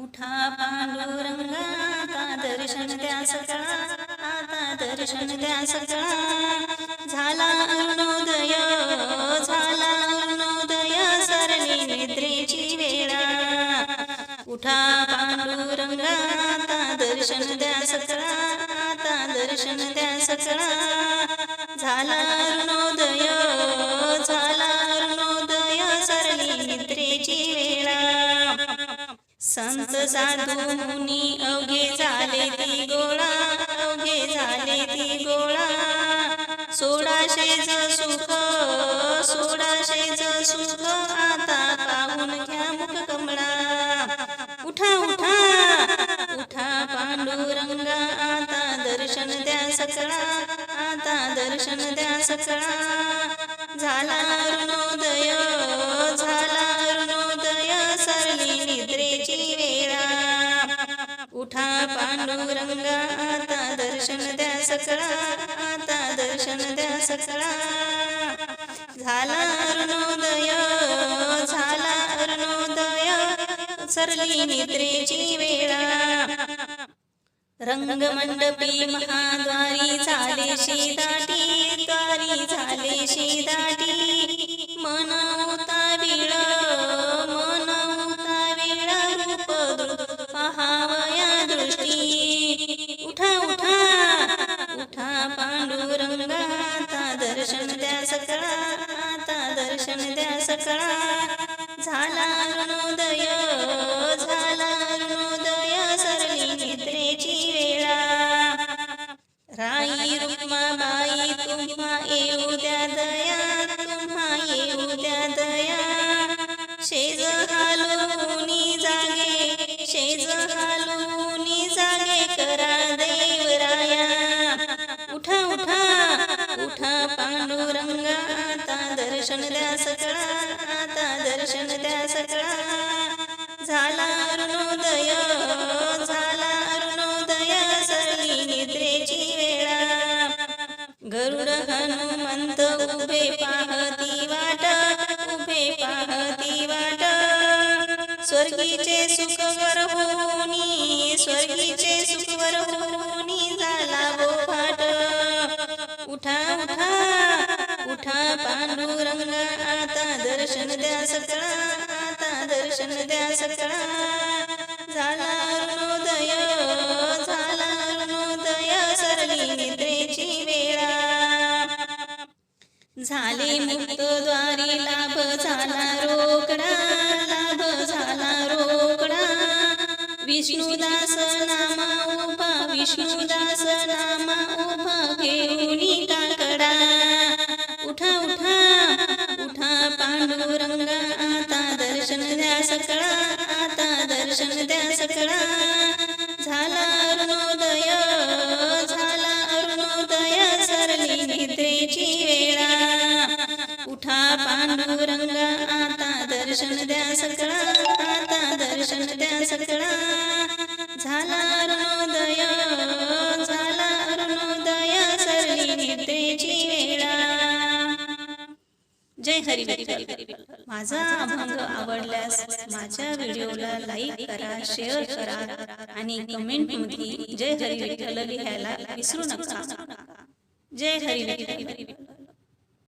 उठा पांडुरंगा, आता दर्शन द्या सकाळा, आता दर्शन द्या सकाळा. झाला अरुणोदय, झाला अरुणोदय, सरली निद्रेची वेळा. उठा पांडुरंगा, आता दर्शन द्या सकाळा, आता दर्शन द्या सकाळा. झाला अरुणोदय, झाला अरुणोदय, सरली निद्रेची वेळा. संत साधू मुनी अवघे झाले ती गोळा, अवघे झाले ती गोळा. सोळाशेच सुख, सोळाशेच सुख, आता पाहून घ्या मुख कमळा. उठा उठा उठा पांडुरंगा, आता दर्शन द्या सकाळा, आता दर्शन द्या सकाळा. झाला अरुणोदय, झाला अरुणोदय, सरली निद्रेची वेळा. उठा पांडुरंगा, आता दर्शन द्या सकाळा, आता दर्शन द्या सकाळा. झाला अरुणोदय, झाला अरुणोदय, सरली निद्रेची वेळा. रंगमंडपी महाद्वारी झालेशी दाटी, द्वारी झालेशी दाटी. मन होता वेळ, मन होता वेळ, रूप दृढ पहावया दृष्टी. उठा उठा उठा पांडुरंगा, आता दर्शन द्या सकाळा, आता दर्शन द्या सकाळा. झाला अरुणोदय, झाला अरुणोदय, सरली निद्रेची वेळा. राई रुक्माबाई तुम्हा येऊ द्या दया, तुम्हा येऊ द्या दया. शेज हालूनी जागे, शेज हालूनी जागे, करा देवराया. उठा उठा उठा पांडुरंगा, आता दर्शन द्या सकाळा, आता दर्शन द्या सकाळा. झाला अरुणोदय, झाला अरुणोदय, सरली निद्रेची वेळा. गरुड हनुमंत उभे पाहती वाट, उभे पाहती वाट. स्वर्गीचे सुखवर होनी, स्वर्गीचे सुखवर होनी, झाला बोभाट. उठा उठा उठा पांडुरंगा, आता दर्शन द्या सकाळा, आता दर्शन द्या सकाळा. झाला अरुणोदय, झाला अरुणोदय, सरली निद्रेची वेळा. झाले मुक्तद्वारी लाभ झाला रोकडा, लाभ झाला रोकडा. विष्णुदास नामा उभा, विष्णुदास नामा उभा, घेऊनी टाकडा. उठा उठा उठा पांडुरंगा, आता दर्शन द्या सकाळा, आता दर्शन द्या सकाळा. झाला अरुणोदय, झाला अरुणोदय, सरली निद्रेची वेळा. उठा पांडुरंगा, आता दर्शन द्या सकाळा, आता दर्शन द्या सकाळा. झाला अरुणोदय, झाला अरुणोदय, सरली निद्रेची वेळा. जय हरी विठ्ठल. माझा अभंग आवडल्यास माझ्या व्हिडिओला लाईक करा, शेअर करा आणि कमेंटमध्ये जय हरी विठ्ठल लिहायला विसरू नका. जय हरी विठ्ठल.